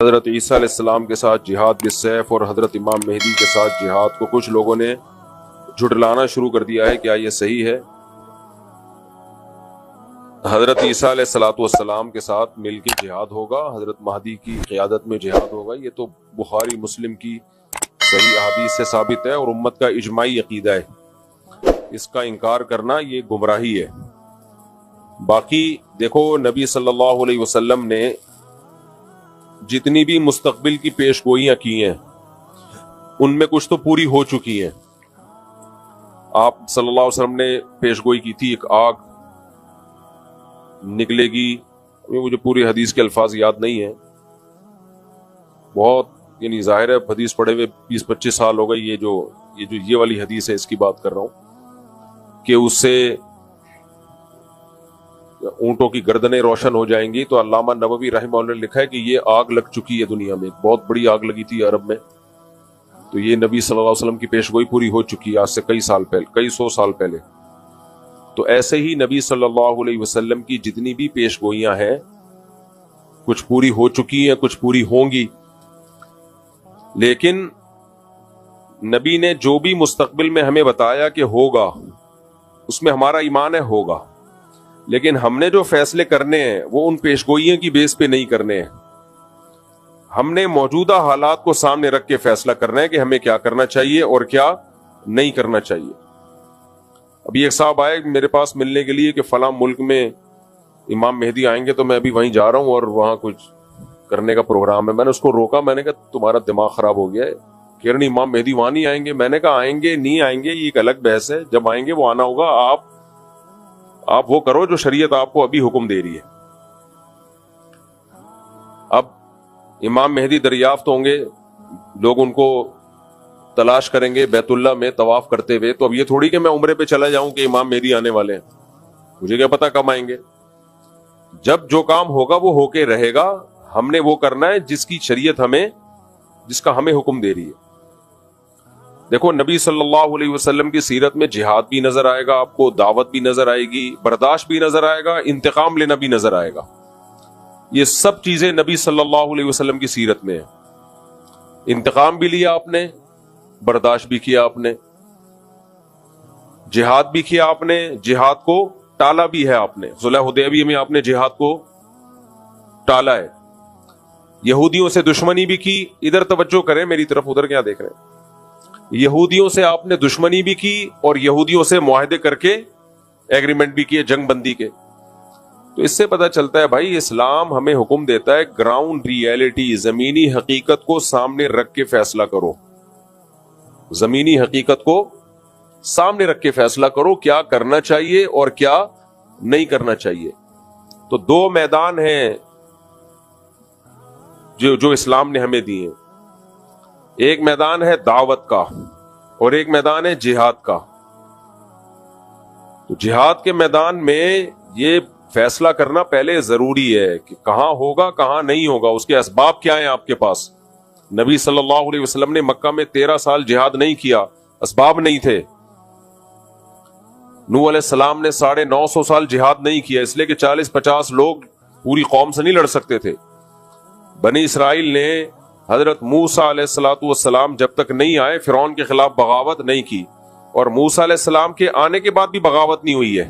حضرت عیسیٰ علیہ السلام کے ساتھ جہاد بالسیف اور حضرت امام مہدی کے ساتھ جہاد کو کچھ لوگوں نے جھٹلانا شروع کر دیا ہے. کیا یہ صحیح ہے؟ حضرت عیسیٰ علیہ السلام کے ساتھ مل کے جہاد ہوگا, حضرت مہدی کی قیادت میں جہاد ہوگا. یہ تو بخاری مسلم کی صحیح احادیث سے ثابت ہے اور امت کا اجماعی عقیدہ ہے. اس کا انکار کرنا یہ گمراہی ہے. باقی دیکھو, نبی صلی اللہ علیہ وسلم نے جتنی بھی مستقبل کی پیش گوئیاں کی ہیں ان میں کچھ تو پوری ہو چکی ہیں. آپ صلی اللہ علیہ وسلم نے پیش گوئی کی تھی ایک آگ نکلے گی. مجھے پوری حدیث کے الفاظ یاد نہیں ہیں, بہت یعنی ظاہر ہے حدیث پڑھے ہوئے 20-25 سال ہو گئے. یہ والی حدیث ہے, اس کی بات کر رہا ہوں کہ اس سے اونٹوں کی گردنیں روشن ہو جائیں گی. تو علامہ نووی رحمہ اللہ نے لکھا ہے کہ یہ آگ لگ چکی ہے دنیا میں, ایک بہت بڑی آگ لگی تھی عرب میں. تو یہ نبی صلی اللہ علیہ وسلم کی پیش گوئی پوری ہو چکی ہے آج سے کئی سو سال پہلے. تو ایسے ہی نبی صلی اللہ علیہ وسلم کی جتنی بھی پیش گوئیاں ہیں کچھ پوری ہو چکی ہیں, کچھ پوری ہوں گی. لیکن نبی نے جو بھی مستقبل میں ہمیں بتایا کہ ہوگا اس میں ہمارا ایمان ہے ہوگا, لیکن ہم نے جو فیصلے کرنے ہیں وہ ان پیشگوئیوں کی بیس پہ نہیں کرنے ہیں. ہم نے موجودہ حالات کو سامنے رکھ کے فیصلہ کرنا ہے کہ ہمیں کیا کرنا چاہیے اور کیا نہیں کرنا چاہیے. ابھی ایک صاحب آئے میرے پاس ملنے کے لیے کہ فلاں ملک میں امام مہدی آئیں گے, تو میں ابھی وہیں جا رہا ہوں اور وہاں کچھ کرنے کا پروگرام ہے. میں نے اس کو روکا, میں نے کہا تمہارا دماغ خراب ہو گیا ہے, کہہ رہے امام مہدی وہاں نہیں آئیں گے. میں نے کہا آئیں گے نہیں آئیں گے یہ ایک الگ بحث ہے, جب آئیں گے وہ آنا ہوگا. آپ وہ کرو جو شریعت آپ کو ابھی حکم دے رہی ہے. اب امام مہدی دریافت ہوں گے, لوگ ان کو تلاش کریں گے بیت اللہ میں طواف کرتے ہوئے. تو اب یہ تھوڑی کہ میں عمرے پہ چلا جاؤں کہ امام مہدی آنے والے ہیں, مجھے کیا پتا کب آئیں گے. جب جو کام ہوگا وہ ہو کے رہے گا. ہم نے وہ کرنا ہے جس کی شریعت جس کا ہمیں حکم دے رہی ہے. دیکھو نبی صلی اللہ علیہ وسلم کی سیرت میں جہاد بھی نظر آئے گا آپ کو, دعوت بھی نظر آئے گی, برداشت بھی نظر آئے گا, انتقام لینا بھی نظر آئے گا. یہ سب چیزیں نبی صلی اللہ علیہ وسلم کی سیرت میں ہیں. انتقام بھی لیا آپ نے, برداشت بھی کیا آپ نے, جہاد بھی کیا آپ نے, جہاد کو ٹالا بھی ہے آپ نے. صلح حدیبیہ میں آپ نے جہاد کو ٹالا ہے. یہودیوں سے دشمنی بھی کی. ادھر توجہ کریں میری طرف, ادھر کیا دیکھ رہے ہیں. یہودیوں سے آپ نے دشمنی بھی کی اور یہودیوں سے معاہدے کر کے ایگریمنٹ بھی کیے جنگ بندی کے. تو اس سے پتہ چلتا ہے بھائی اسلام ہمیں حکم دیتا ہے گراؤنڈ ریئلٹی, زمینی حقیقت کو سامنے رکھ کے فیصلہ کرو. زمینی حقیقت کو سامنے رکھ کے فیصلہ کرو کیا کرنا چاہیے اور کیا نہیں کرنا چاہیے. تو دو میدان ہیں جو اسلام نے ہمیں دیے. ایک میدان ہے دعوت کا اور ایک میدان ہے جہاد کا. تو جہاد کے میدان میں یہ فیصلہ کرنا پہلے ضروری ہے کہ کہاں ہوگا کہاں نہیں ہوگا, اس کے اسباب کیا ہیں آپ کے پاس. نبی صلی اللہ علیہ وسلم نے مکہ میں 13 سال جہاد نہیں کیا, اسباب نہیں تھے. نوح علیہ السلام نے 950 سال جہاد نہیں کیا, اس لیے کہ 40-50 لوگ پوری قوم سے نہیں لڑ سکتے تھے. بنی اسرائیل نے حضرت موسیٰ علیہ السلام جب تک نہیں آئے فرعون کے خلاف بغاوت نہیں کی, اور موسیٰ علیہ السلام کے آنے کے بعد بھی بغاوت نہیں ہوئی ہے.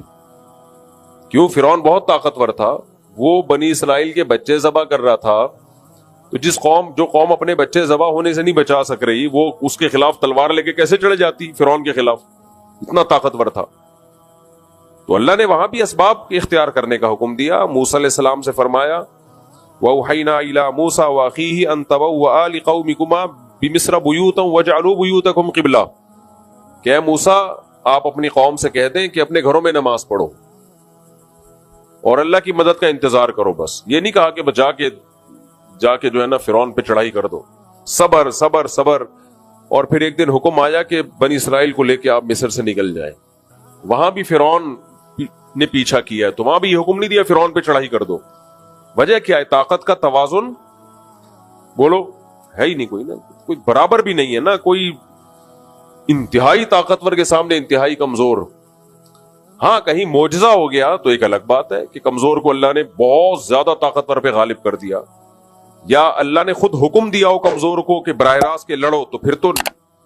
کیوں؟ فرعون بہت طاقتور تھا, وہ بنی اسرائیل کے بچے ذبح کر رہا تھا. تو جو قوم اپنے بچے ذبح ہونے سے نہیں بچا سک رہی, وہ اس کے خلاف تلوار لے کے کیسے چڑھ جاتی فرعون کے خلاف, اتنا طاقتور تھا. تو اللہ نے وہاں بھی اسباب اختیار کرنے کا حکم دیا. موسیٰ علیہ السلام سے فرمایا وَأَوْحَيْنَا إِلَىٰ مُوسَىٰ وَأَخِيهِ أَن تَبَوَّآ لِقَوْمِكُمَا بِمِصْرَ بُيُوتًا وَاجْعَلُوا بُيُوتَكُمْ قِبْلَةً کہ موسیٰ آپ اپنی قوم سے کہہ دیں کہ اپنے گھروں میں نماز پڑھو اور اللہ کی مدد کا انتظار کرو. بس یہ نہیں کہا کہ جا کے جو ہے نا فرعون پہ چڑھائی کر دو. صبر صبر صبر. اور پھر ایک دن حکم آیا کہ بنی اسرائیل کو لے کے آپ مصر سے نکل جائیں. وہاں بھی فرعون نے پیچھا کیا ہے, تو وہاں بھی یہ حکم نہیں دیا فرعون پہ چڑھائی کر دو. وجہ کیا ہے؟ طاقت کا توازن بولو ہے ہی نہیں, کوئی برابر بھی نہیں ہے نا. کوئی انتہائی طاقتور کے سامنے انتہائی کمزور. ہاں کہیں معجزہ ہو گیا تو ایک الگ بات ہے کہ کمزور کو اللہ نے بہت زیادہ طاقتور پہ غالب کر دیا. یا اللہ نے خود حکم دیا ہو کمزور کو کہ براہ راست کے لڑو, تو پھر تو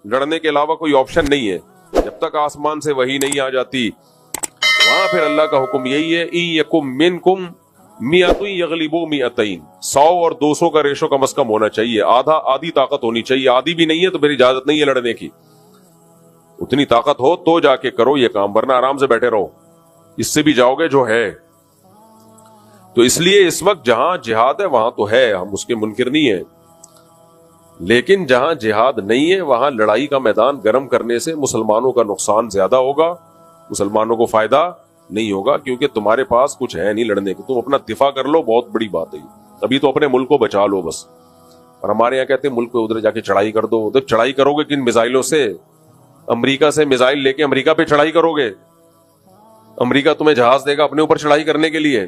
لڑنے کے علاوہ کوئی آپشن نہیں ہے. جب تک آسمان سے وحی نہیں آ جاتی وہاں پھر اللہ کا حکم یہی ہے, ان یکم منکم مئۃ یغلبوا مئتین, 100 اور 200 کا ریشو کم از کم ہونا چاہیے, آدھی طاقت ہونی چاہیے. آدھی بھی نہیں ہے تو پھر اجازت نہیں ہے لڑنے کی. اتنی طاقت ہو تو جا کے کرو یہ کام, ورنہ آرام سے بیٹھے رہو, اس سے بھی جاؤ گے جو ہے. تو اس لیے اس وقت جہاں جہاد ہے وہاں تو ہے, ہم اس کے منکر نہیں ہیں, لیکن جہاں جہاد نہیں ہے وہاں لڑائی کا میدان گرم کرنے سے مسلمانوں کا نقصان زیادہ ہوگا, مسلمانوں کو فائدہ نہیں ہوگا, کیونکہ تمہارے پاس کچھ ہے نہیں لڑنے کو. تم اپنا دفاع کر لو, بہت بڑی بات ہے. ابھی تو اپنے ملک کو بچا لو بس. اور ہمارے یہاں کہتے ہیں ملک کو ادھر جا کے چڑھائی کر دو. ادھر چڑھائی کرو گے کن میزائلوں سے؟ امریکہ سے میزائل لے کے امریکہ پہ چڑھائی کرو گے؟ امریکہ تمہیں جہاز دے گا اپنے اوپر چڑھائی کرنے کے لیے؟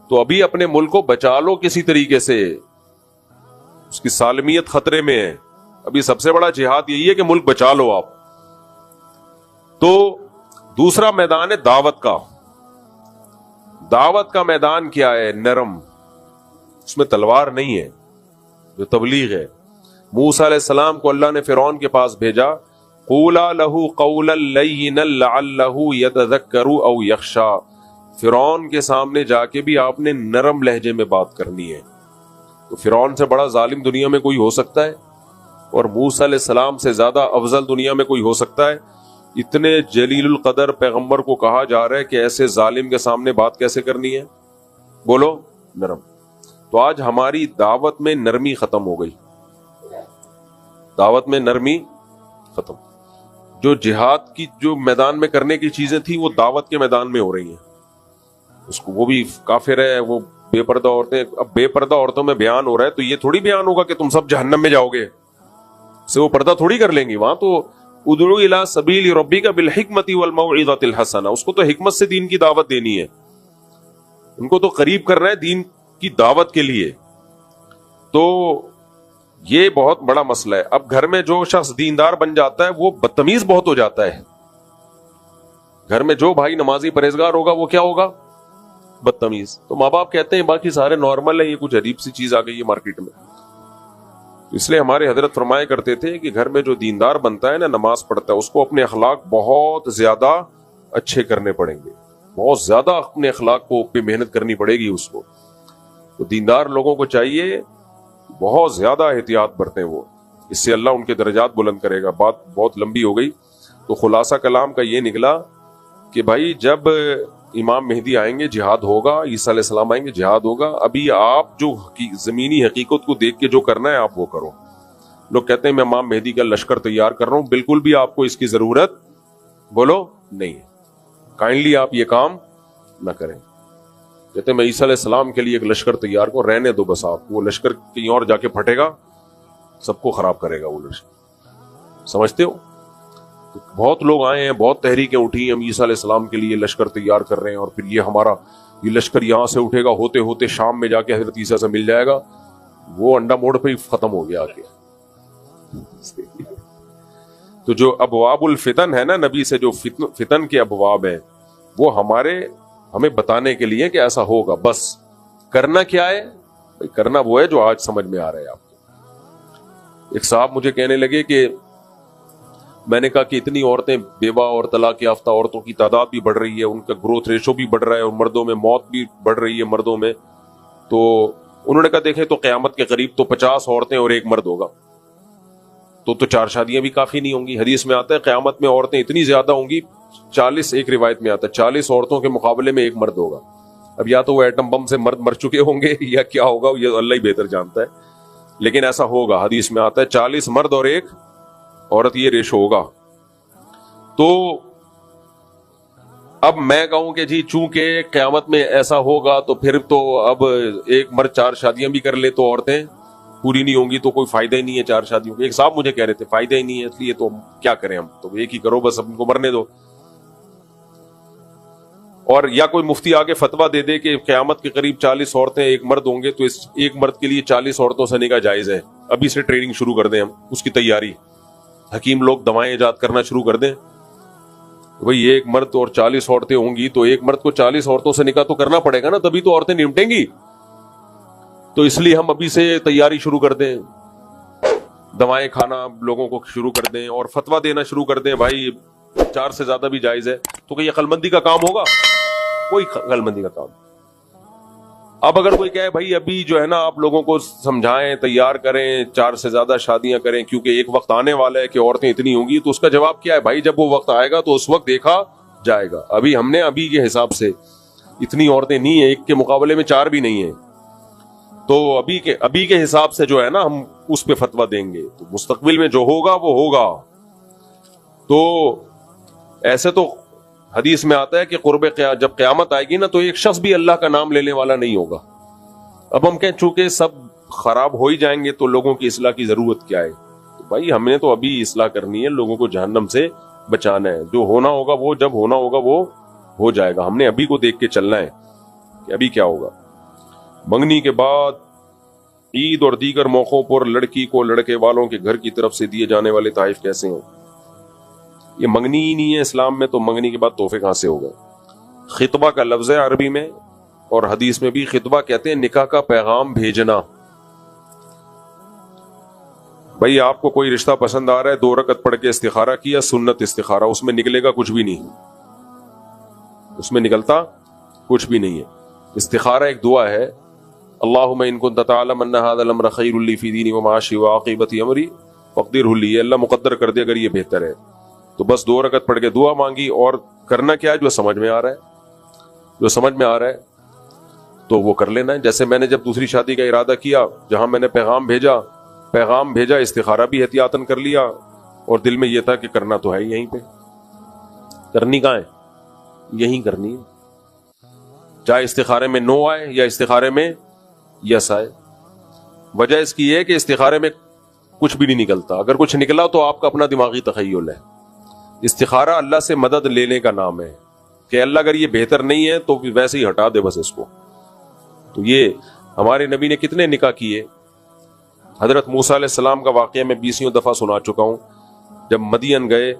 تو ابھی اپنے ملک کو بچا لو کسی طریقے سے, اس کی سالمیت خطرے میں ہے. ابھی سب سے بڑا جہاد یہی ہے کہ ملک بچا لو آپ. تو دوسرا میدان ہے دعوت کا. دعوت کا میدان کیا ہے؟ نرم, اس میں تلوار نہیں ہے. جو تبلیغ ہے, موسیٰ علیہ السلام کو اللہ نے فرعون کے پاس بھیجا, قولا لہ قولا لینا لعلہ یتذکر او یخشی. فرعون کے سامنے جا کے بھی آپ نے نرم لہجے میں بات کرنی ہے. تو فرعون سے بڑا ظالم دنیا میں کوئی ہو سکتا ہے؟ اور موسیٰ علیہ السلام سے زیادہ افضل دنیا میں کوئی ہو سکتا ہے؟ اتنے جلیل القدر پیغمبر کو کہا جا رہا ہے کہ ایسے ظالم کے سامنے بات کیسے کرنی ہے؟ بولو, نرم. تو آج ہماری دعوت میں نرمی ختم ہو گئی, دعوت میں نرمی ختم. جو جہاد کی جو میدان میں کرنے کی چیزیں تھیں وہ دعوت کے میدان میں ہو رہی ہیں. اس کو وہ بھی کافر ہے, وہ بے پردہ عورتیں. اب بے پردہ عورتوں میں بیان ہو رہا ہے تو یہ تھوڑی بیان ہوگا کہ تم سب جہنم میں جاؤ گے, سے وہ پردہ تھوڑی کر لیں گی. وہاں تو ادعو الی سبیل ربک بالحکمت والموعظۃ الحسنہ, اس کو تو حکمت سے دین کی دعوت دینی ہے, ان کو تو قریب کرنا ہے دین کی دعوت کے لیے. تو یہ بہت بڑا مسئلہ ہے. اب گھر میں جو شخص دیندار بن جاتا ہے وہ بدتمیز بہت ہو جاتا ہے. گھر میں جو بھائی نمازی پرہیزگار ہوگا وہ کیا ہوگا؟ بدتمیز. تو ماں باپ کہتے ہیں باقی سارے نارمل ہیں, یہ کچھ عجیب سی چیز آ گئی ہے مارکیٹ میں. اس لیے ہمارے حضرت فرمایا کرتے تھے کہ گھر میں جو دیندار بنتا ہے نا, نماز پڑھتا ہے, اس کو اپنے اخلاق بہت زیادہ اچھے کرنے پڑیں گے, بہت زیادہ اپنے اخلاق کو پہ محنت کرنی پڑے گی اس کو. تو دیندار لوگوں کو چاہیے بہت زیادہ احتیاط برتیں وہ, اس سے اللہ ان کے درجات بلند کرے گا. بات بہت لمبی ہو گئی. تو خلاصہ کلام کا یہ نکلا کہ بھائی جب امام مہدی آئیں گے جہاد ہوگا, عیسیٰ علیہ السلام آئیں گے جہاد ہوگا. ابھی آپ جو زمینی حقیقت کو دیکھ کے جو کرنا ہے آپ وہ کرو. لوگ کہتے ہیں میں امام مہدی کا لشکر تیار کر رہا ہوں, بالکل بھی آپ کو اس کی ضرورت بولو نہیں ہے. کائنڈلی آپ یہ کام نہ کریں. کہتے ہیں میں عیسیٰ علیہ السلام کے لیے ایک لشکر تیار کروں, رہنے دو بس. آپ وہ لشکر کہیں اور جا کے پھٹے گا, سب کو خراب کرے گا وہ لشکر. سمجھتے ہو؟ بہت لوگ آئے ہیں, بہت تحریکیں اٹھی ہیں, ہم عیسیٰ علیہ السلام کے لیے لشکر تیار کر رہے ہیں, اور پھر یہ ہمارا یہ لشکر یہاں سے اٹھے گا, ہوتے ہوتے شام میں جا کے حضرت عیسیٰ سے مل جائے گا. وہ انڈا موڑ پہ ہی ختم ہو گیا آگے. تو جو ابواب الفتن ہے نا, نبی سے جو فتن کے ابواب ہیں, وہ ہمیں بتانے کے لیے کہ ایسا ہوگا. بس کرنا کیا ہے؟ کرنا وہ ہے جو آج سمجھ میں آ رہا ہے آپ کو. ایک صاحب مجھے کہنے لگے کہ میں نے کہا کہ اتنی عورتیں بیوہ اور طلاق یافتہ عورتوں کی تعداد بھی بڑھ رہی ہے, ان کا گروتھ ریشو بھی بڑھ رہا ہے, اور مردوں میں موت بھی بڑھ رہی ہے مردوں میں. تو انہوں نے کہا دیکھیں تو قیامت کے قریب تو 50 عورتیں اور ایک مرد ہوگا, تو 4 شادیاں بھی کافی نہیں ہوں گی. حدیث میں آتا ہے قیامت میں عورتیں اتنی زیادہ ہوں گی, 40 ایک روایت میں آتا ہے 40 عورتوں کے مقابلے میں ایک مرد ہوگا. اب یا تو وہ ایٹم بم سے مرد مر چکے ہوں گے یا کیا ہوگا, یہ اللہ ہی بہتر جانتا ہے, لیکن ایسا ہوگا. حدیث میں آتا ہے 40 مرد اور ایک عورت, یہ ریشو ہوگا. تو اب میں کہوں کہ جی چونکہ قیامت میں ایسا ہوگا تو پھر تو اب ایک مرد 4 شادیاں بھی کر لے تو عورتیں پوری نہیں ہوں گی, تو کوئی فائدہ ہی نہیں ہے 4 شادیوں کا. ایک صاحب مجھے کہہ رہے تھے فائدہ ہی نہیں ہے, اس لیے تو کیا کریں ہم, تو ایک ہی کرو بس, اب ان کو مرنے دو. اور یا کوئی مفتی آگے فتویٰ دے دے کہ قیامت کے قریب 40 عورتیں ایک مرد ہوں گے, تو اس ایک مرد کے لیے 40 عورتوں سے نکاح جائز ہے. ابھی سے ٹریننگ شروع کر دیں ہم, اس کی تیاری. حکیم لوگ دوائیں ایجاد کرنا شروع کر دیں. بھئی ایک مرد اور 40 عورتیں ہوں گی, تو ایک مرد کو 40 عورتوں سے نکاح تو کرنا پڑے گا نا, تبھی تو عورتیں نمٹیں گی. تو اس لیے ہم ابھی سے تیاری شروع کر دیں, دوائیں کھانا لوگوں کو شروع کر دیں اور فتویٰ دینا شروع کر دیں بھائی 4 سے زیادہ بھی جائز ہے, تو کہ یہ عقل مندی کا کام ہوگا؟ کوئی عقل مندی کا کام. اب اگر کوئی کہے بھائی ابھی جو ہے نا آپ لوگوں کو سمجھائیں, تیار کریں, 4 سے زیادہ شادیاں کریں کیونکہ ایک وقت آنے والا ہے کہ عورتیں اتنی ہوں گی, تو اس کا جواب کیا ہے بھائی جب وہ وقت آئے گا تو اس وقت دیکھا جائے گا. ابھی ہم نے ابھی کے حساب سے اتنی عورتیں نہیں ہیں, ایک کے مقابلے میں 4 بھی نہیں ہیں, تو ابھی کے حساب سے جو ہے نا ہم اس پہ فتویٰ دیں گے, تو مستقبل میں جو ہوگا وہ ہوگا. تو ایسے تو حدیث میں آتا ہے کہ جب قیامت آئے گی نا تو ایک شخص بھی اللہ کا نام لینے والا نہیں ہوگا. اب ہم کہیں چونکہ سب خراب ہو ہی جائیں گے تو لوگوں کی اصلاح کی ضرورت کیا ہے؟ تو بھائی ہم نے تو ابھی اصلاح کرنی ہے, لوگوں کو جہنم سے بچانا ہے. جو ہونا ہوگا وہ جب ہونا ہوگا وہ ہو جائے گا. ہم نے ابھی کو دیکھ کے چلنا ہے کہ ابھی کیا ہوگا. منگنی کے بعد عید اور دیگر موقعوں پر لڑکی کو لڑکے والوں کے گھر کی طرف سے دیے جانے والے تحائف کیسے ہوں؟ یہ منگنی ہی نہیں ہے اسلام میں, تو منگنی کے بعد تحفے کہاں سے ہو گئے؟ خطبہ کا لفظ ہے عربی میں, اور حدیث میں بھی خطبہ کہتے ہیں نکاح کا پیغام بھیجنا. بھائی آپ کو کوئی رشتہ پسند آ رہا ہے, 2 رکعت پڑھ کے استخارہ کیا, سنت استخارہ, اس میں نکلے گا کچھ بھی نہیں, اس میں نکلتا کچھ بھی نہیں ہے. استخارہ ایک دعا ہے, اللہم ان کنت تعلم ان ھذا الامر خیر لی فی دینی ومعاشی وعاقبۃ امری فاقدرہ لی, اللہ مقدر کر دے اگر یہ بہتر ہے. تو بس 2 رکعت پڑھ کے دعا مانگی, اور کرنا کیا ہے جو سمجھ میں آ رہا ہے, جو سمجھ میں آ رہا ہے تو وہ کر لینا ہے. جیسے میں نے جب دوسری شادی کا ارادہ کیا, جہاں میں نے پیغام بھیجا, استخارہ بھی احتیاطاً کر لیا, اور دل میں یہ تھا کہ کرنا تو ہے یہیں پہ, کرنی کہاں ہے, یہیں کرنی ہے, چاہے استخارے میں نو آئے یا استخارے میں یس آئے. وجہ اس کی ہے کہ استخارے میں کچھ بھی نہیں نکلتا, اگر کچھ نکلا تو آپ کا اپنا دماغی تخیل ہے. استخارہ اللہ سے مدد لینے کا نام ہے کہ اللہ اگر یہ بہتر نہیں ہے تو ویسے ہی ہٹا دے بس اس کو. تو یہ ہمارے نبی نے کتنے نکاح کیے. حضرت موسیٰ علیہ السلام کا واقعہ میں 20 دفعہ سنا چکا ہوں. جب مدین گئے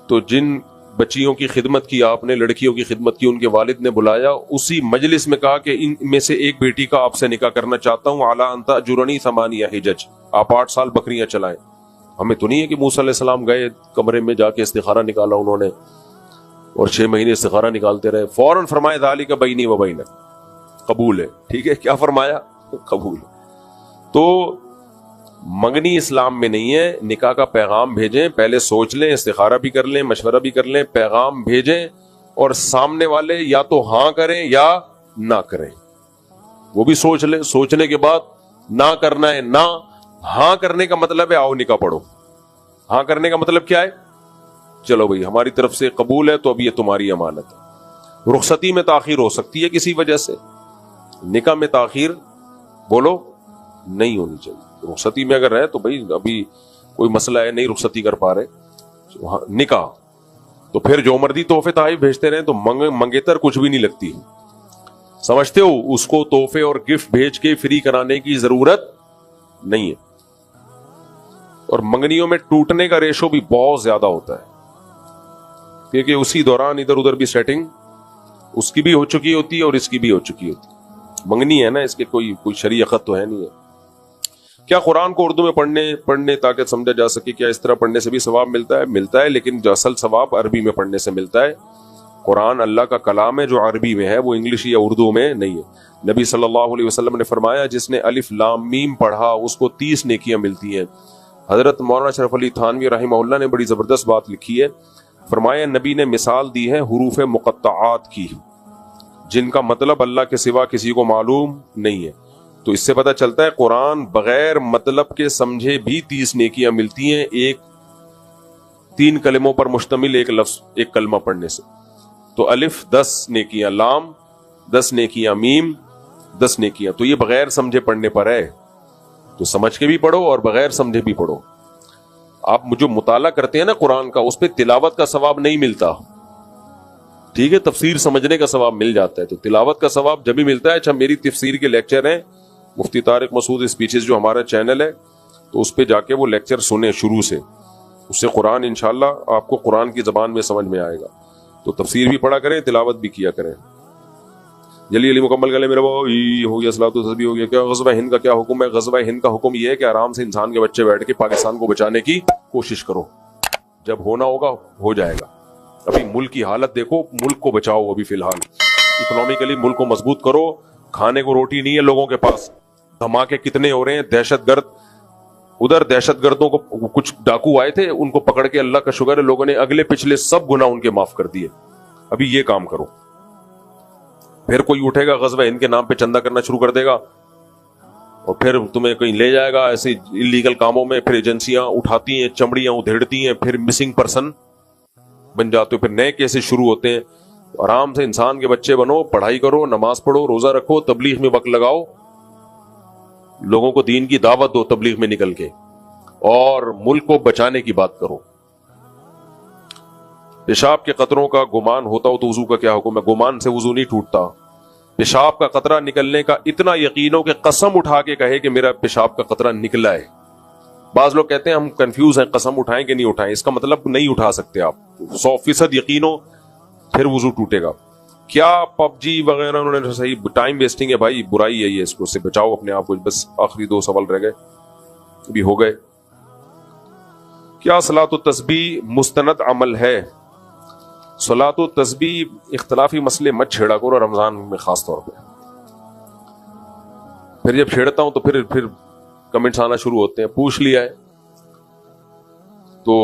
تو جن بچیوں کی خدمت کی آپ نے, لڑکیوں کی خدمت کی, ان کے والد نے بلایا, اسی مجلس میں کہا کہ ان میں سے ایک بیٹی کا آپ سے نکاح کرنا چاہتا ہوں, اعلیٰ انت اجرنی 8 حجج, آپ 8 سال بکریاں چلائیں. ہمیں تو نہیں ہے کہ موسیٰ علیہ السلام گئے کمرے میں جا کے استخارہ نکالا انہوں نے, اور 6 مہینے استخارہ نکالتے رہے. فوراً فرمایا ذالک بینی و بینک, قبول ہے. ٹھیک ہے, کیا فرمایا؟ قبول. تو منگنی اسلام میں نہیں ہے. نکاح کا پیغام بھیجیں, پہلے سوچ لیں, استخارہ بھی کر لیں, مشورہ بھی کر لیں, پیغام بھیجیں, اور سامنے والے یا تو ہاں کریں یا نہ کریں, وہ بھی سوچ لیں. سوچنے کے بعد نہ کرنا ہے نہ, ہاں کرنے کا مطلب ہے آؤ نکاح پڑھو. ہاں کرنے کا مطلب کیا ہے؟ چلو بھائی ہماری طرف سے قبول ہے تو اب یہ تمہاری امانت ہے. رخصتی میں تاخیر ہو سکتی ہے کسی وجہ سے, نکاح میں تاخیر بولو نہیں ہونی چاہیے. رخصتی میں اگر ہے تو بھائی ابھی کوئی مسئلہ ہے, نہیں رخصتی کر پا رہے, نکاح تو پھر جو مردی تحفے تحائف بھیجتے رہے تو منگیتر کچھ بھی نہیں لگتی. سمجھتے ہو, اس کو تحفے اور گفٹ بھیج کے فری کرانے کی ضرورت نہیں ہے. اور منگنیوں میں ٹوٹنے کا ریشو بھی بہت زیادہ ہوتا ہے, کیونکہ اسی دوران ادھر ادھر بھی سیٹنگ اس کی بھی ہو چکی ہوتی ہے اور اس کی بھی ہو چکی ہوتی ہے. منگنی ہے نا, اس کے کوئی شرعی خط تو ہے نہیں ہے. کیا قرآن کو اردو میں پڑھنے تاکہ سمجھا جا سکے, کیا اس طرح پڑھنے سے بھی ثواب ملتا ہے, لیکن جو اصل ثواب عربی میں پڑھنے سے ملتا ہے. قرآن اللہ کا کلام ہے جو عربی میں ہے, وہ انگلش یا اردو میں نہیں ہے. نبی صلی اللہ علیہ وسلم نے فرمایا جس نے الف لام میم پڑھا اس کو 30 نیکیاں ملتی ہیں. حضرت مولانا شرف علی تھانوی رحمہ اللہ نے بڑی زبردست بات لکھی ہے. فرمایا نبی نے مثال دی ہے حروف مقطعات کی, جن کا مطلب اللہ کے سوا کسی کو معلوم نہیں ہے. تو اس سے پتہ چلتا ہے قرآن بغیر مطلب کے سمجھے بھی 30 نیکیاں ملتی ہیں, 3 کلموں پر مشتمل ایک لفظ, ایک کلمہ پڑھنے سے. تو الف 10 نیکیاں, لام 10 نیکیاں, میم 10 نیکیاں. تو یہ بغیر سمجھے پڑھنے پر ہے, تو سمجھ کے بھی پڑھو اور بغیر سمجھے بھی پڑھو. آپ جو مطالعہ کرتے ہیں نا قرآن کا, اس پہ تلاوت کا ثواب نہیں ملتا. ٹھیک ہے, تفسیر سمجھنے کا ثواب مل جاتا ہے, تو تلاوت کا ثواب جب بھی ملتا ہے. اچھا, میری تفسیر کے لیکچر ہیں مفتی طارق مسعود اسپیچز جو ہمارا چینل ہے, تو اس پہ جا کے وہ لیکچر سنیں شروع سے, اس سے قرآن انشاءاللہ آپ کو قرآن کی زبان میں سمجھ میں آئے گا. تو تفسیر بھی پڑھا کریں, تلاوت بھی کیا کریں. جلی جلی مکمل کر لے میرے بھائی، ہو گیا صلاۃ و تسبیح ہو گیا. کیا غزوہ ہند کا کیا حکم ہے؟ غزوہ ہند کا حکم یہ ہے کہ آرام سے انسان کے بچے بیٹھ کے پاکستان کو بچانے کی کوشش کرو، جب ہونا ہوگا ہو جائے گا. ابھی ملک کی حالت دیکھو، ملک کو بچاؤ. ابھی فی الحال اکنامکلی ملک کو مضبوط کرو. کھانے کو روٹی نہیں ہے لوگوں کے پاس، دھماکے کتنے ہو رہے ہیں. دہشت گرد ادھر، دہشت گردوں کو کچھ ڈاکو آئے تھے، ان کو پکڑ کے اللہ کا شکر ہے لوگوں نے اگلے پچھلے سب گناہ ان کے معاف کر دیے. ابھی یہ کام کرو. پھر کوئی اٹھے گا غزوہ ہند کے نام پہ چندہ کرنا شروع کر دے گا اور پھر تمہیں کہیں لے جائے گا ایسے انلیگل کاموں میں. پھر ایجنسیاں اٹھاتی ہیں، چمڑیاں ادھیڑتی ہیں، پھر مسنگ پرسن بن جاتے ہو، پھر نئے کیسز شروع ہوتے ہیں. آرام سے انسان کے بچے بنو، پڑھائی کرو، نماز پڑھو، روزہ رکھو، تبلیغ میں وقت لگاؤ، لوگوں کو دین کی دعوت دو تبلیغ میں نکل کے، اور ملک کو بچانے کی بات کرو. پیشاب کے قطروں کا گمان ہوتا ہو تو وضو کا کیا حکم ہے؟ گمان سے وضو نہیں ٹوٹتا. پیشاب کا قطرہ نکلنے کا اتنا یقین ہو کہ قسم اٹھا کے کہے کہ میرا پیشاب کا قطرہ نکلا ہے. بعض لوگ کہتے ہیں ہم کنفیوز ہیں، قسم اٹھائیں کہ نہیں اٹھائیں. اس کا مطلب نہیں اٹھا سکتے آپ. 100% یقین ہو پھر وضو ٹوٹے گا. کیا پب جی وغیرہ انہوں نے صحیح ٹائم ویسٹنگ ہے بھائی، برائی ہے یہ، اس کو سے بچاؤ اپنے آپ کو. بس آخری 2 سوال رہ گئے، ابھی ہو گئے. کیا صلاۃ التسبیح مستند عمل ہے؟ صلاۃ التسبیح اختلافی مسئلے مت چھیڑا کرو رمضان میں خاص طور پہ. پھر جب چھیڑتا ہوں تو پھر کمنٹس آنا شروع ہوتے ہیں. پوچھ لیا ہے تو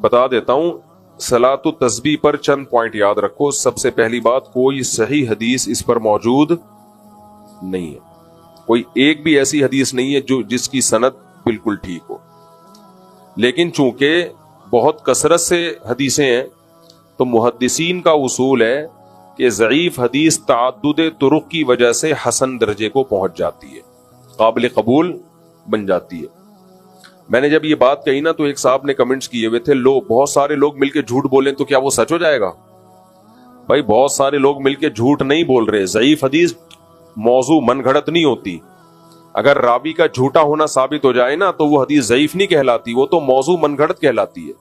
بتا دیتا ہوں. صلاۃ التسبیح پر چند پوائنٹ یاد رکھو. سب سے پہلی بات، کوئی صحیح حدیث اس پر موجود نہیں ہے. کوئی ایک بھی ایسی حدیث نہیں ہے جس کی سند بالکل ٹھیک ہو. لیکن چونکہ بہت کثرت سے حدیثیں ہیں تو محدثین کا اصول ہے کہ ضعیف حدیث تعدد طرق کی وجہ سے حسن درجے کو پہنچ جاتی ہے، قابل قبول بن جاتی ہے. میں نے جب یہ بات کہی نا تو ایک صاحب نے کمنٹس کیے ہوئے تھے، بہت سارے لوگ مل کے جھوٹ بولیں تو کیا وہ سچ ہو جائے گا؟ بھائی بہت سارے لوگ مل کے جھوٹ نہیں بول رہے. ضعیف حدیث موضوع من گھڑت نہیں ہوتی. اگر راوی کا جھوٹا ہونا ثابت ہو جائے نا تو وہ حدیث ضعیف نہیں کہلاتی، وہ تو موضوع من گھڑت کہلاتی ہے.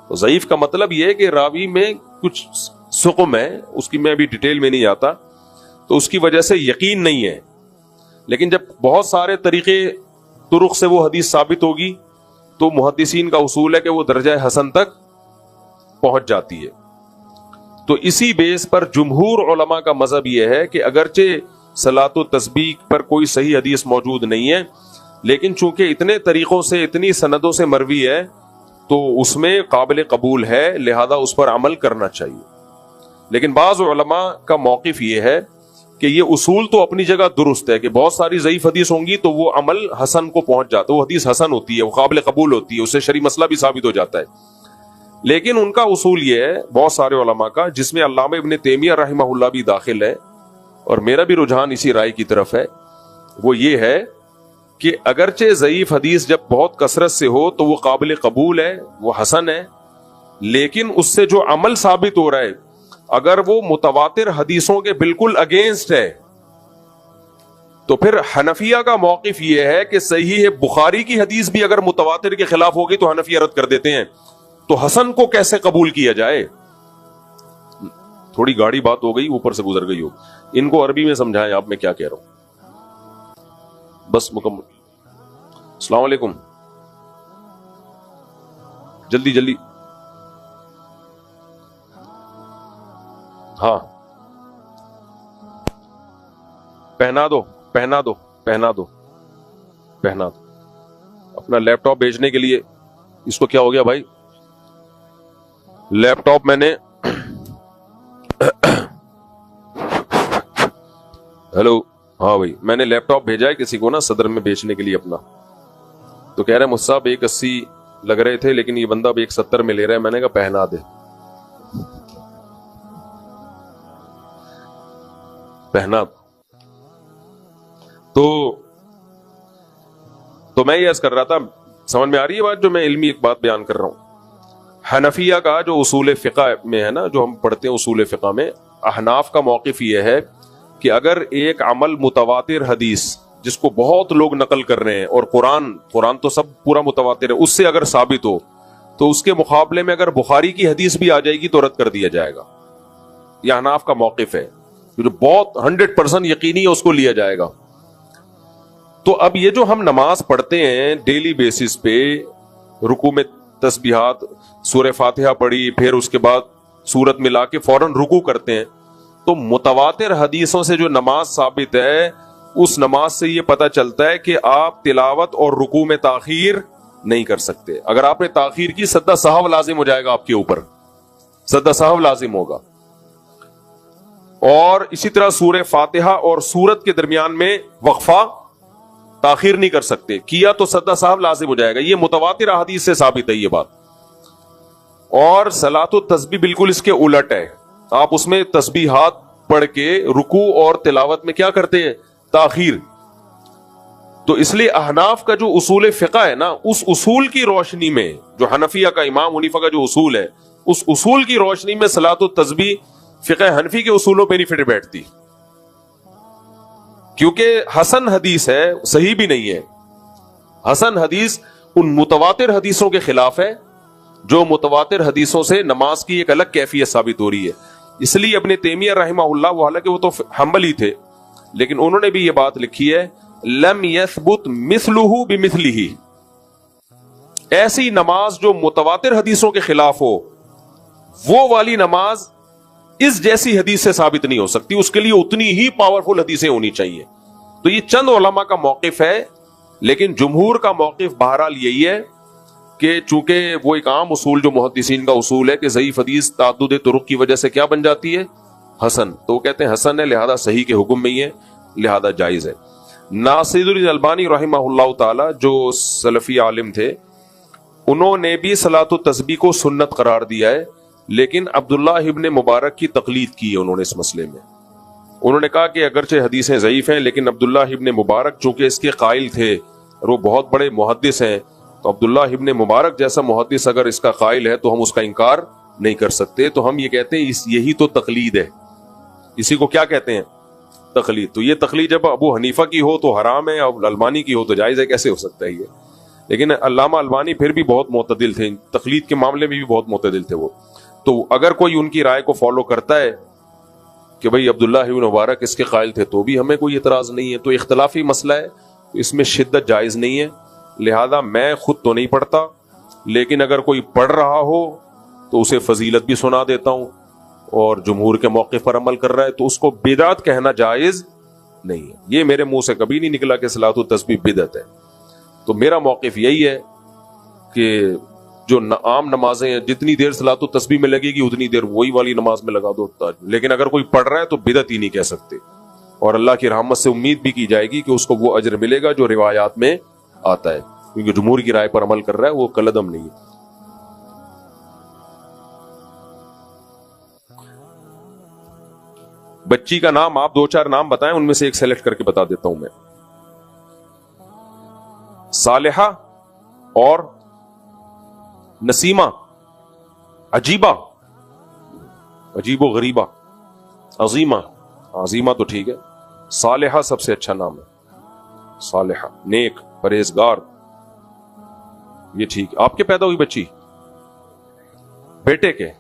تو ضعیف کا مطلب یہ ہے کہ راوی میں کچھ سقم ہے، اس کی میں ابھی ڈیٹیل میں نہیں آتا، تو اس کی وجہ سے یقین نہیں ہے. لیکن جب بہت سارے طریقے طرق سے وہ حدیث ثابت ہوگی تو محدثین کا اصول ہے کہ وہ درجہ حسن تک پہنچ جاتی ہے. تو اسی بیس پر جمہور علماء کا مذہب یہ ہے کہ اگرچہ صلاۃ التسبیح پر کوئی صحیح حدیث موجود نہیں ہے، لیکن چونکہ اتنے طریقوں سے، اتنی سندوں سے مروی ہے تو اس میں قابل قبول ہے، لہذا اس پر عمل کرنا چاہیے. لیکن بعض علماء کا موقف یہ ہے کہ یہ اصول تو اپنی جگہ درست ہے کہ بہت ساری ضعیف حدیث ہوں گی تو وہ عمل حسن کو پہنچ جاتا ہے، وہ حدیث حسن ہوتی ہے، وہ قابل قبول ہوتی ہے، اس سے شرعی مسئلہ بھی ثابت ہو جاتا ہے. لیکن ان کا اصول یہ ہے بہت سارے علماء کا، جس میں علامہ ابن تیمیہ رحمہ اللہ بھی داخل ہے، اور میرا بھی رجحان اسی رائے کی طرف ہے، وہ یہ ہے کہ اگرچہ ضعیف حدیث جب بہت کثرت سے ہو تو وہ قابل قبول ہے، وہ حسن ہے، لیکن اس سے جو عمل ثابت ہو رہا ہے اگر وہ متواتر حدیثوں کے بالکل اگینسٹ ہے تو پھر حنفیہ کا موقف یہ ہے کہ صحیح بخاری کی حدیث بھی اگر متواتر کے خلاف ہوگی تو حنفیہ رد کر دیتے ہیں. تو حسن کو کیسے قبول کیا جائے؟ تھوڑی گاڑی بات ہو گئی، اوپر سے گزر گئی ہو. ان کو عربی میں سمجھائیں آپ میں کیا کہہ رہا ہوں. بس مکمل. السلام علیکم. جلدی جلدی. ہاں پہنا دو پہنا دو پہنا دو پہنا دو. اپنا لیپ ٹاپ بھیجنے کے لیے اس کو کیا ہو گیا بھائی؟ لیپ ٹاپ میں نے ہیلو، ہاں بھائی میں نے لیپ ٹاپ بھیجا ہے کسی کو نا صدر میں بیچنے کے لیے اپنا، تو کہہ رہے مجھ صاحب 180 لگ رہے تھے لیکن یہ بندہ اب 170 میں لے رہا ہے. میں نے کہا پہنا دے. پہنا تو میں یہ عرض کر رہا تھا، سمجھ میں آ رہی ہے بات جو میں علمی ایک بات بیان کر رہا ہوں. حنفیہ کا جو اصول فقہ میں ہے نا، جو ہم پڑھتے ہیں اصول فقہ میں، احناف کا موقف یہ ہے کہ اگر ایک عمل متواتر حدیث جس کو بہت لوگ نقل کر رہے ہیں، اور قرآن تو سب پورا متواتر ہے، اس سے اگر ثابت ہو تو اس کے مقابلے میں اگر بخاری کی حدیث بھی آ جائے گی تو رد کر دیا جائے گا. یہ احناف کا موقف ہے. جو بہت 100% یقینی ہے اس کو لیا جائے گا. تو اب یہ جو ہم نماز پڑھتے ہیں ڈیلی بیسس پہ، رکوع میں تسبیحات، سورہ فاتحہ پڑھی، پھر اس کے بعد سورت ملا کے فوراً رکوع کرتے ہیں، تو متواتر حدیثوں سے جو نماز ثابت ہے اس نماز سے یہ پتہ چلتا ہے کہ آپ تلاوت اور رکوع میں تاخیر نہیں کر سکتے. اگر آپ نے تاخیر کی سجدہ سہو لازم ہو جائے گا، آپ کے اوپر سجدہ سہو لازم ہوگا. اور اسی طرح سورہ فاتحہ اور سورت کے درمیان میں وقفہ تاخیر نہیں کر سکتے، کیا تو سجدہ سہو لازم ہو جائے گا. یہ متواتر احادیث سے ثابت ہے یہ بات. اور صلاۃ التسبیح بالکل اس کے الٹ ہے، آپ اس میں تسبیحات پڑھ کے رکوع اور تلاوت میں کیا کرتے ہیں؟ تاخیر. تو اس لیے احناف کا جو اصول فقہ ہے نا، اس اصول کی روشنی میں، جو حنفیہ کا امام حنیفہ کا جو اصول ہے، اس اصول کی روشنی میں صلاۃ التسبیح فقہ حنفی کے اصولوں پہ نہیں فٹ بیٹھتی، کیونکہ حسن حدیث ہے، صحیح بھی نہیں ہے. حسن حدیث ان متواتر حدیثوں کے خلاف ہے، جو متواتر حدیثوں سے نماز کی ایک الگ کیفیت ثابت ہو رہی ہے. اس لیے ابن تیمیہ رحمہ اللہ، وہ حالانکہ وہ تو حنبلی تھے، لیکن انہوں نے بھی یہ بات لکھی ہے، لم یثبت مثلہ بمثلہ، ایسی نماز جو متواتر حدیثوں کے خلاف ہو، وہ والی نماز اس جیسی حدیث سے ثابت نہیں ہو سکتی، اس کے لیے اتنی ہی پاورفل حدیثیں ہونی چاہیے. تو یہ چند علماء کا موقف ہے، لیکن جمہور کا موقف بہرحال یہی ہے کہ چونکہ وہ ایک عام اصول جو محدثین کا اصول ہے کہ ضعیف حدیث تعدد طرق کی وجہ سے کیا بن جاتی ہے؟ حسن. تو وہ کہتے ہیں حسن ہے، لہذا صحیح کے حکم میں ہی ہے، لہذا جائز ہے. ناصر الالبانی رحمہ اللہ تعالی جو سلفی عالم تھے، انہوں نے بھی صلاۃ التسبیح کو سنت قرار دیا ہے، لیکن عبداللہ ابن مبارک کی تقلید کی ہے انہوں نے اس مسئلے میں. انہوں نے کہا کہ اگرچہ حدیثیں ضعیف ہیں، لیکن عبداللہ ابن مبارک چونکہ اس کے قائل تھے اور وہ بہت بڑے محدث ہیں، تو عبداللہ ابن مبارک جیسا محدث اگر اس کا قائل ہے تو ہم اس کا انکار نہیں کر سکتے. تو ہم یہ کہتے ہیں یہی تو تقلید ہے، اسی کو کیا کہتے ہیں؟ تقلید. تو یہ تقلید جب ابو حنیفہ کی ہو تو حرام ہے، اور البانی کی ہو تو جائز ہے، کیسے ہو سکتا ہے یہ؟ لیکن علامہ البانی پھر بھی بہت معتدل تھے، تقلید کے معاملے میں بھی بہت معتدل تھے وہ. تو اگر کوئی ان کی رائے کو فالو کرتا ہے کہ بھئی عبداللہ ابن مبارک اس کے قائل تھے، تو بھی ہمیں کوئی اعتراض نہیں ہے. تو اختلافی مسئلہ ہے، اس میں شدت جائز نہیں ہے. لہذا میں خود تو نہیں پڑھتا، لیکن اگر کوئی پڑھ رہا ہو تو اسے فضیلت بھی سنا دیتا ہوں، اور جمہور کے موقف پر عمل کر رہا ہے تو اس کو بدعت کہنا جائز نہیں ہے. یہ میرے منہ سے کبھی نہیں نکلا کہ صلاۃ التسبیح بدعت ہے. تو میرا موقف یہی ہے کہ جو عام نمازیں ہیں، جتنی دیر صلاۃ التسبیح میں لگے گی اتنی دیر وہی والی نماز میں لگا دو. لیکن اگر کوئی پڑھ رہا ہے تو بدعت ہی نہیں کہہ سکتے، اور اللہ کی رحمت سے امید بھی کی جائے گی کہ اس کو وہ اجر ملے گا جو روایات میں آتا ہے، کیونکہ جمہور کی رائے پر عمل کر رہا ہے، وہ کلدم نہیں ہے. بچی کا نام آپ 2-4 نام بتائیں، ان میں سے ایک سیلیکٹ کر کے بتا دیتا ہوں میں. صالحہ اور نسیمہ، عجیبہ، عجیب و غریبہ، عظیمہ. عظیمہ تو ٹھیک ہے، صالحہ سب سے اچھا نام ہے. صالحہ نیک، پرہیزگار، یہ ٹھیک. آپ کے پیدا ہوئی بچی؟ بیٹے کے؟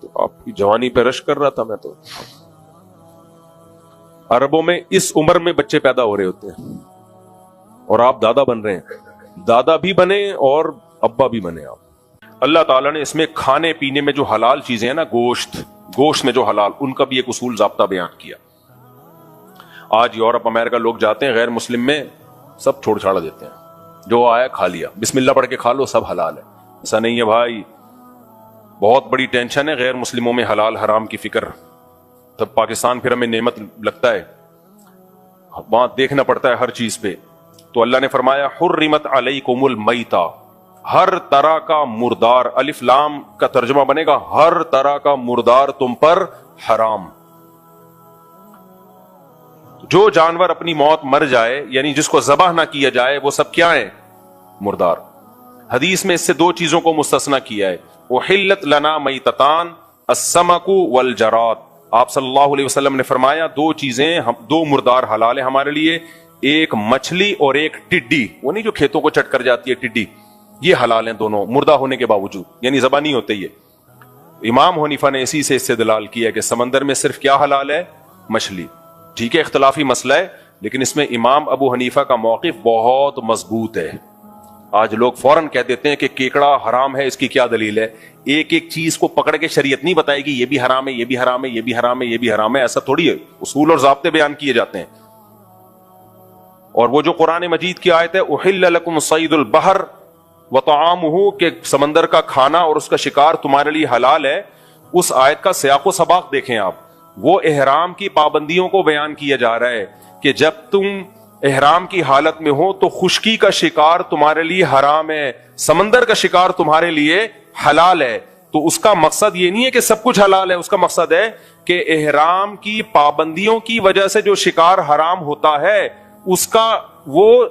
تو آپ کی جوانی پہ رش کر رہا تھا میں. تو عربوں میں اس عمر میں بچے پیدا ہو رہے ہوتے ہیں، اور آپ دادا بن رہے ہیں. دادا بھی بنے اور ابا بھی بنے آپ. اللہ تعالیٰ نے اس میں کھانے پینے میں جو حلال چیزیں ہیں نا، گوشت میں جو حلال، ان کا بھی ایک اصول ضابطہ بیان کیا. آج یورپ امریکہ لوگ جاتے ہیں غیر مسلم میں، سب چھوڑ چھاڑ دیتے ہیں، جو آیا کھا لیا، بسم اللہ پڑھ کے کھا لو، سب حلال ہے. ایسا نہیں ہے بھائی، بہت بڑی ٹینشن ہے غیر مسلموں میں حلال حرام کی فکر. تب پاکستان پھر ہمیں نعمت لگتا ہے، وہاں دیکھنا پڑتا ہے ہر چیز پہ. تو اللہ نے فرمایا حرمت علیکم المیتہ، ہر طرح کا مردار، الف لام کا ترجمہ بنے گا ہر طرح کا مردار تم پر حرام. جو جانور اپنی موت مر جائے، یعنی جس کو ذبح نہ کیا جائے، وہ سب کیا ہیں؟ مردار. حدیث میں اس سے 2 چیزوں کو مستثنی کیا ہے. احلت لنا میتتان السمک والجراد. آپ صلی اللہ علیہ وسلم نے فرمایا 2 چیزیں، 2 مردار حلال ہے ہمارے لیے، ایک مچھلی اور ایک ٹڈی. وہ نہیں جو کھیتوں کو چٹ کر جاتی ہے ٹڈی، یہ حلال ہیں دونوں مردہ ہونے کے باوجود، یعنی ذبح نہیں ہوتے. یہ امام حنیفہ نے اسی سے استدلال کیا کہ سمندر میں صرف کیا حلال ہے؟ مچھلی. ٹھیک ہے اختلافی مسئلہ ہے, لیکن اس میں امام ابو حنیفہ کا موقف بہت مضبوط ہے. آج لوگ فوراً کہہ دیتے ہیں کہ کیکڑا حرام ہے, اس کی کیا دلیل ہے؟ ایک ایک چیز کو پکڑ کے شریعت نہیں بتائے گی یہ بھی حرام ہے, یہ بھی حرام ہے, یہ بھی حرام ہے, یہ بھی حرام ہے. ایسا تھوڑی ہے, اصول اور ضابطے بیان کیے جاتے ہیں. اور وہ جو قرآن مجید کی آیت ہے احل لکم صید البحر وطعامہ, کہ سمندر کا کھانا اور اس کا شکار تمہارے لیے حلال ہے, اس آیت کا سیاق و سباق دیکھیں آپ. وہ احرام کی پابندیوں کو بیان کیا جا رہا ہے کہ جب تم احرام کی حالت میں ہو تو خشکی کا شکار تمہارے لیے حرام ہے, سمندر کا شکار تمہارے لیے حلال ہے. تو اس کا مقصد یہ نہیں ہے کہ سب کچھ حلال ہے, اس کا مقصد ہے کہ احرام کی پابندیوں کی وجہ سے جو شکار حرام ہوتا ہے اس کا وہ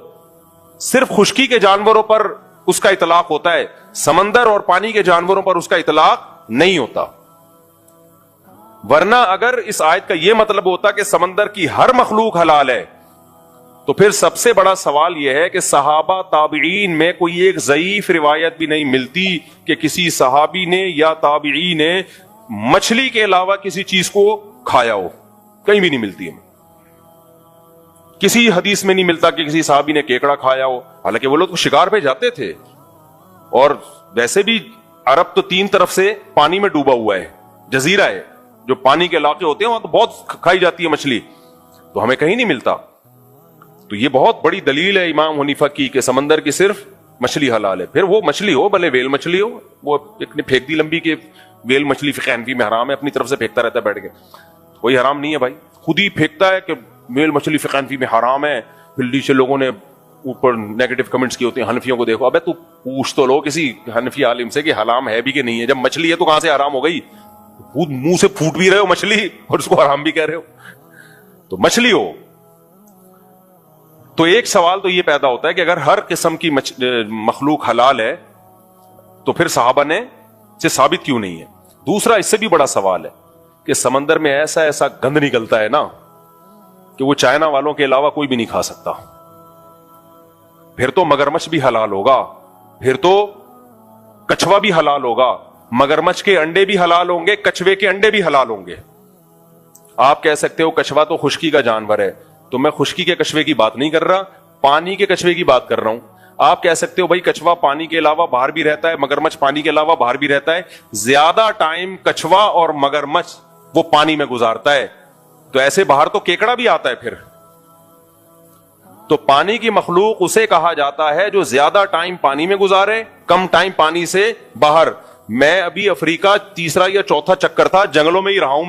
صرف خشکی کے جانوروں پر اس کا اطلاق ہوتا ہے, سمندر اور پانی کے جانوروں پر اس کا اطلاق نہیں ہوتا. ورنہ اگر اس آیت کا یہ مطلب ہوتا کہ سمندر کی ہر مخلوق حلال ہے تو پھر سب سے بڑا سوال یہ ہے کہ صحابہ تابعین میں کوئی ایک ضعیف روایت بھی نہیں ملتی کہ کسی صحابی نے یا تابعی نے مچھلی کے علاوہ کسی چیز کو کھایا ہو. کہیں بھی نہیں ملتی ہے, کسی حدیث میں نہیں ملتا کہ کسی صحابی نے کیکڑا کھایا ہو. حالانکہ وہ لوگ شکار پہ جاتے تھے, اور ویسے بھی عرب تو 3 طرف سے پانی میں ڈوبا ہوا ہے, جزیرہ ہے, جو پانی کے علاقے ہوتے ہیں وہاں تو بہت کھائی جاتی ہے مچھلی, تو ہمیں کہیں نہیں ملتا. تو یہ بہت بڑی دلیل ہے امام حنیفہ کی کہ سمندر کی صرف مچھلی حلال ہے. پھر وہ مچھلی ہو, بھلے ویل مچھلی ہو, وہ ایک نے پھینک دی لمبی کہ ویل مچھلی فقہ حنفی میں حرام ہے, اپنی طرف سے پھینکتا رہتا ہے بیٹھ کے, کوئی حرام نہیں ہے بھائی, خود ہی پھینکتا ہے کہ ویل مچھلی فقہ حنفی میں حرام ہے. پھر نیچے لوگوں نے اوپر نیگیٹو کمنٹس کیے ہوتے ہیں حنفیوں کو, دیکھو ابے تو پوچھ تو لو کسی حنفی عالم سے کہ حرام ہے بھی کہ نہیں ہے. جب مچھلی ہے تو کہاں سے حرام ہو گئی؟ خود منہ سے پھوٹ بھی رہے ہو مچھلی اور اس کو حرام بھی کہہ رہے ہو. تو مچھلی ہو تو ایک سوال تو یہ پیدا ہوتا ہے کہ اگر ہر قسم کی مخلوق حلال ہے تو پھر صحابہ نے سے ثابت کیوں نہیں ہے؟ دوسرا اس سے بھی بڑا سوال ہے کہ سمندر میں ایسا ایسا گند نکلتا ہے نا کہ وہ چائنا والوں کے علاوہ کوئی بھی نہیں کھا سکتا. پھر تو مگرمچھ بھی حلال ہوگا, پھر تو کچھوا بھی حلال ہوگا, مگرمچھ کے انڈے بھی حلال ہوں گے, کچھوے کے انڈے بھی حلال ہوں گے. آپ کہہ سکتے ہو کچھوا تو خشکی کا جانور ہے, تو میں خشکی کے کچھوے کی بات نہیں کر رہا, پانی کے کچھوے کی بات کر رہا ہوں. آپ کہہ سکتے ہو بھائی کچھوا پانی کے علاوہ باہر بھی رہتا ہے, مگرمچھ پانی کے علاوہ باہر بھی رہتا ہے. زیادہ ٹائم کچھوا اور مگرمچھ وہ پانی میں گزارتا ہے, تو ایسے باہر تو کیکڑا بھی آتا ہے. پھر تو پانی کی مخلوق اسے کہا جاتا ہے جو زیادہ ٹائم پانی میں گزارے, کم ٹائم پانی سے باہر. میں ابھی افریقہ 3 یا 4 چکر تھا, جنگلوں میں ہی رہا ہوں.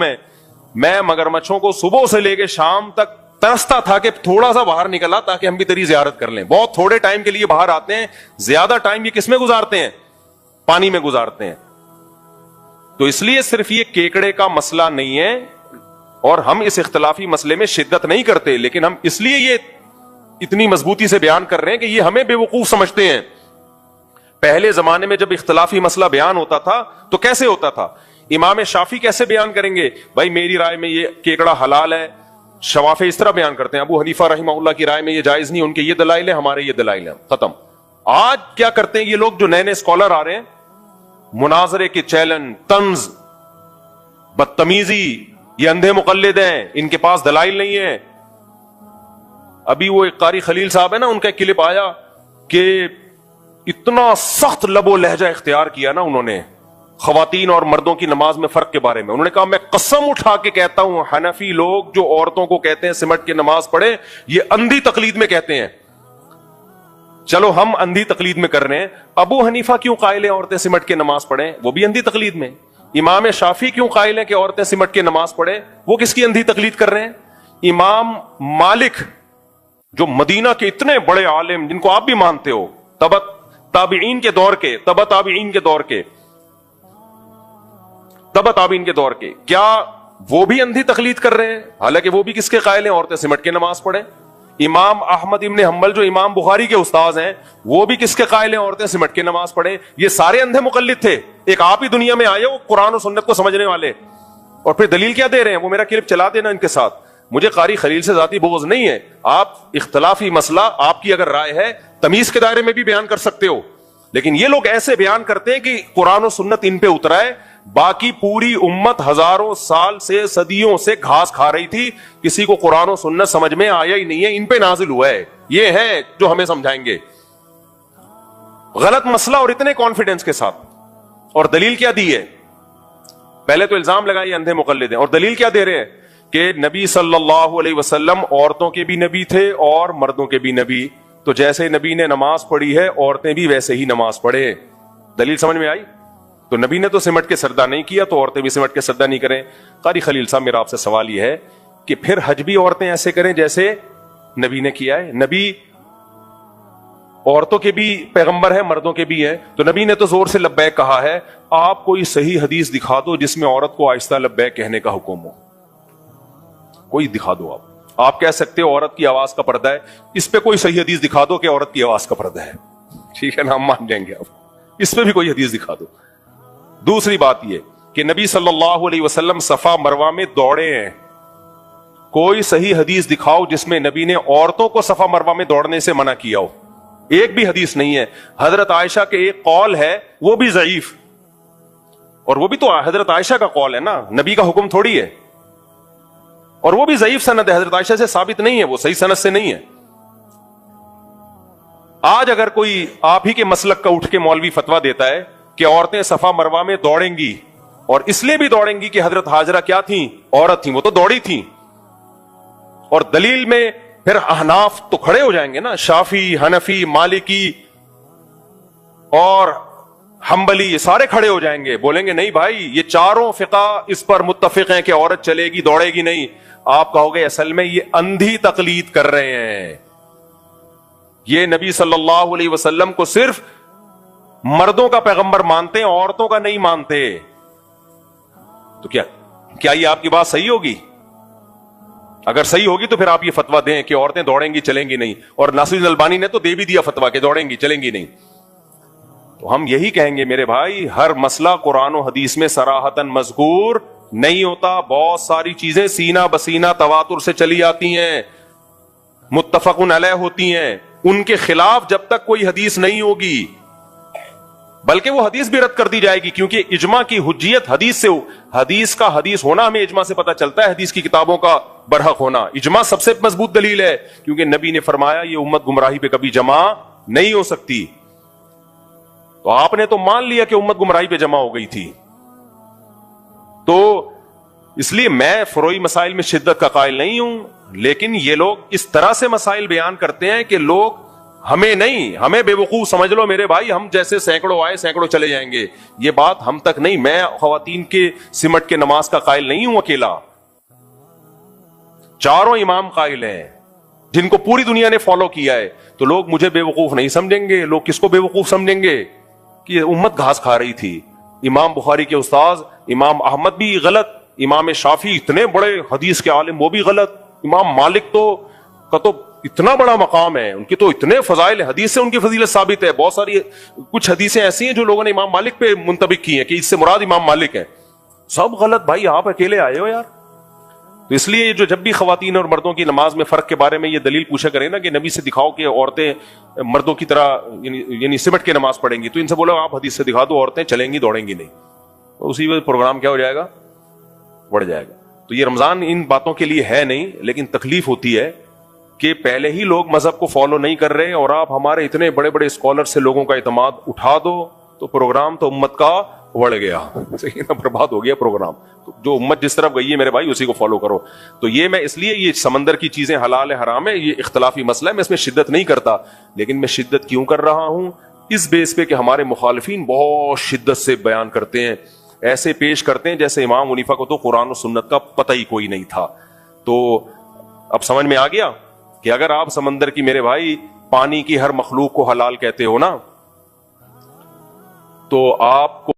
میں مگرمچھوں کو صبح سے لے کے شام تک ترستا تھا کہ تھوڑا سا باہر نکلا تاکہ ہم بھی تیری زیارت کر لیں. بہت تھوڑے ٹائم کے لیے باہر آتے ہیں, زیادہ ٹائم یہ کس میں گزارتے ہیں؟ پانی میں گزارتے ہیں. تو اس لیے صرف یہ کیکڑے کا مسئلہ نہیں ہے, اور ہم اس اختلافی مسئلے میں شدت نہیں کرتے, لیکن ہم اس لیے یہ اتنی مضبوطی سے بیان کر رہے ہیں کہ یہ ہمیں بے وقوف سمجھتے ہیں. پہلے زمانے میں جب اختلافی مسئلہ بیان ہوتا تھا تو کیسے ہوتا تھا؟ امام شافعی کیسے بیان کریں گے بھائی میری رائے میں یہ کیکڑا حلال ہے؟ شوافع اس طرح بیان کرتے ہیں, ابو حنیفہ رحمہ اللہ کی رائے میں یہ جائز نہیں, ان کے یہ دلائل ہیں, ہمارے یہ دلائل ہیں, ختم. آج کیا کرتے ہیں یہ لوگ جو نئے نئے اسکالر آ رہے ہیں, مناظرے کے چیلنج, طنز, بدتمیزی, یہ اندھے مقلد ہیں, ان کے پاس دلائل نہیں ہے. ابھی وہ ایک قاری خلیل صاحب ہے نا, ان کا ایک کلپ آیا کہ اتنا سخت لب و لہجہ اختیار کیا نا انہوں نے خواتین اور مردوں کی نماز میں فرق کے بارے میں. انہوں نے کہا میں قسم اٹھا کے کہتا ہوں حنفی لوگ جو عورتوں کو کہتے ہیں سمٹ کے نماز پڑھے, یہ اندھی تقلید میں کہتے ہیں. چلو ہم اندھی تقلید میں کر رہے ہیں, ابو حنیفہ کیوں قائل ہیں عورتیں سمٹ کے نماز پڑھیں؟ وہ بھی اندھی تقلید میں. امام شافعی کیوں قائل ہیں کہ عورتیں سمٹ کے نماز پڑھیں؟ وہ کس کی اندھی تقلید کر رہے ہیں؟ امام مالک جو مدینہ کے اتنے بڑے عالم جن کو آپ بھی مانتے ہو, تابعین کے دور کے, تبع تابعین کے دور کے, کیا وہ بھی اندھی تقلید کر رہے ہیں؟ حالانکہ وہ بھی کس کے قائل ہیں عورتیں سمٹ کے نماز پڑھیں. امام احمد ابن حنبل جو امام بخاری کے استاذ ہیں, وہ بھی کس کے قائل ہیں عورتیں سمٹ کے نماز پڑھیں. یہ سارے اندھے مقلد تھے, ایک آپ ہی دنیا میں آئے ہو قرآن و سنت کو سمجھنے والے, اور پھر دلیل کیا دے رہے ہیں؟ وہ میرا کلپ چلا دینا ان کے ساتھ. مجھے قاری خلیل سے ذاتی بغض نہیں ہے, آپ اختلافی مسئلہ آپ کی اگر رائے ہے تمیز کے دائرے میں بھی بیان کر سکتے ہو, لیکن یہ لوگ ایسے بیان کرتے ہیں کہ قرآن و سنت ان پہ اترا ہے, باقی پوری امت ہزاروں سال سے صدیوں سے گھاس کھا رہی تھی, کسی کو قرآن و سنت سمجھ میں آیا ہی نہیں ہے, ان پہ نازل ہوا ہے. یہ ہے جو ہمیں سمجھائیں گے غلط مسئلہ اور اتنے کانفیڈنس کے ساتھ. اور دلیل کیا دی ہے؟ پہلے تو الزام لگائیے اندھے مقلد ہیں, اور دلیل کیا دے رہے ہیں کہ نبی صلی اللہ علیہ وسلم عورتوں کے بھی نبی تھے اور مردوں کے بھی نبی, تو جیسے نبی نے نماز پڑھی ہے عورتیں بھی ویسے ہی نماز پڑھے. دلیل سمجھ میں آئی؟ تو نبی نے تو سمٹ کے سردہ نہیں کیا, تو عورتیں بھی سمٹ کے سردہ نہیں کریں. قاری خلیل صاحب, میرا آپ سے سوال یہ ہے کہ پھر حج بھی عورتیں ایسے کریں جیسے نبی نے کیا ہے؟ نبی عورتوں کے بھی پیغمبر ہے, مردوں کے بھی ہیں, تو نبی نے تو زور سے لبیک کہا ہے. آپ کوئی صحیح حدیث دکھا دو جس میں عورت کو آہستہ لبیک کہنے کا حکم ہو, کوئی دکھا دو. آپ کہہ سکتے ہو عورت کی آواز کا پردہ ہے, اس پہ کوئی صحیح حدیث دکھا دو کہ عورت کی آواز کا پردہ ہے, ٹھیک ہے نا, ہم مان جائیں گے. آپ اس پہ بھی کوئی حدیث دکھا دو. دوسری بات یہ کہ نبی صلی اللہ علیہ وسلم صفا مروہ میں دوڑے ہیں, کوئی صحیح حدیث دکھاؤ جس میں نبی نے عورتوں کو صفا مروہ میں دوڑنے سے منع کیا ہو. ایک بھی حدیث نہیں ہے. حضرت عائشہ کے ایک قول ہے, وہ بھی ضعیف, اور وہ بھی تو حضرت عائشہ کا قول ہے نا, نبی کا حکم تھوڑی ہے, اور وہ بھی ضعیف سند ہے, حضرت عائشہ سے ثابت نہیں ہے, وہ صحیح سند سے نہیں ہے. آج اگر کوئی آپ ہی کے مسلک کا اٹھ کے مولوی فتویٰ دیتا ہے کہ عورتیں صفا مروہ میں دوڑیں گی, اور اس لیے بھی دوڑیں گی کہ حضرت ہاجرہ کیا تھیں؟ عورت تھیں, وہ تو دوڑی تھیں, اور دلیل میں پھر احناف تو کھڑے ہو جائیں گے نا, شافی, حنفی, مالکی اور حنبلی, یہ سارے کھڑے ہو جائیں گے, بولیں گے نہیں بھائی یہ چاروں فقہ اس پر متفق ہیں کہ عورت چلے گی دوڑے گی نہیں. آپ کہو گے اصل میں یہ اندھی تقلید کر رہے ہیں, یہ نبی صلی اللہ علیہ وسلم کو صرف مردوں کا پیغمبر مانتے ہیں, عورتوں کا نہیں مانتے. تو کیا یہ آپ کی بات صحیح ہوگی؟ اگر صحیح ہوگی تو پھر آپ یہ فتویٰ دیں کہ عورتیں دوڑیں گی چلیں گی نہیں, اور ناصر البانی نے تو دے بھی دیا فتویٰ کہ دوڑیں گی چلیں گی نہیں. تو ہم یہی کہیں گے میرے بھائی, ہر مسئلہ قرآن و حدیث میں صراحتاً مذکور نہیں ہوتا. بہت ساری چیزیں سینہ بسینہ تواتر سے چلی آتی ہیں, متفق علیہ ہوتی ہیں, ان کے خلاف جب تک کوئی حدیث نہیں ہوگی, بلکہ وہ حدیث بھی رد کر دی جائے گی, کیونکہ اجماع کی حجیت حدیث سے, حدیث کا حدیث ہونا ہمیں اجماع سے پتہ چلتا ہے, حدیث کی کتابوں کا برحق ہونا. اجماع سب سے مضبوط دلیل ہے, کیونکہ نبی نے فرمایا یہ امت گمراہی پہ کبھی جمع نہیں ہو سکتی. تو آپ نے تو مان لیا کہ امت گمراہی پہ جمع ہو گئی تھی. تو اس لیے میں فروعی مسائل میں شدت کا قائل نہیں ہوں, لیکن یہ لوگ اس طرح سے مسائل بیان کرتے ہیں کہ لوگ ہمیں نہیں, ہمیں بے وقوف سمجھ لو میرے بھائی, ہم جیسے سینکڑوں آئے سینکڑوں چلے جائیں گے. یہ بات ہم تک نہیں. میں خواتین کے سمٹ کے نماز کا قائل نہیں ہوں اکیلا, چاروں امام قائل ہیں جن کو پوری دنیا نے فالو کیا ہے. تو لوگ مجھے بے وقوف نہیں سمجھیں گے. لوگ کس کو بے وقوف سمجھیں گے؟ کہ یہ امت گھاس کھا رہی تھی. امام بخاری کے استاذ امام احمد بھی غلط, امام شافی اتنے بڑے حدیث کے عالم وہ بھی غلط, امام مالک تو اتنا بڑا مقام ہے, ان کی تو اتنے فضائل حدیث سے ان کی فضیلت ثابت ہے. بہت ساری کچھ حدیثیں ایسی ہیں جو لوگوں نے امام مالک پہ منطبق کی ہیں کہ اس سے مراد امام مالک ہے. سب غلط بھائی, آپ اکیلے آئے ہو یار. تو اس لیے جو جب بھی خواتین اور مردوں کی نماز میں فرق کے بارے میں یہ دلیل پوچھا کریں نا کہ نبی سے دکھاؤ کہ عورتیں مردوں کی طرح یعنی سمٹ کے نماز پڑھیں گی, تو ان سے بولو آپ حدیث سے دکھا دو عورتیں چلیں گی دوڑیں گی نہیں, تو اسی وقت پروگرام کیا ہو جائے گا, بڑھ جائے گا. تو یہ رمضان ان باتوں کے لیے ہے نہیں, لیکن تکلیف ہوتی ہے کہ پہلے ہی لوگ مذہب کو فالو نہیں کر رہے, اور آپ ہمارے اتنے بڑے بڑے اسکالر سے لوگوں کا اعتماد اٹھا دو تو پروگرام تو امت کا بڑھ گیا, صحیح نا, برباد ہو گیا پروگرام. تو جو امت جس طرف گئی ہے میرے بھائی اسی کو فالو کرو. تو یہ میں اس لیے یہ سمندر کی چیزیں حلال ہے حرام ہے یہ اختلافی مسئلہ ہے, میں اس میں شدت نہیں کرتا. لیکن میں شدت کیوں کر رہا ہوں؟ اس بیس پہ کہ ہمارے مخالفین بہت شدت سے بیان کرتے ہیں, ایسے پیش کرتے ہیں جیسے امام حنیفہ کو تو قرآن و سنت کا پتہ ہی کوئی نہیں تھا. تو اب سمجھ میں آ گیا کہ اگر آپ سمندر کی میرے بھائی پانی کی ہر مخلوق کو حلال کہتے ہو نا, تو آپ کو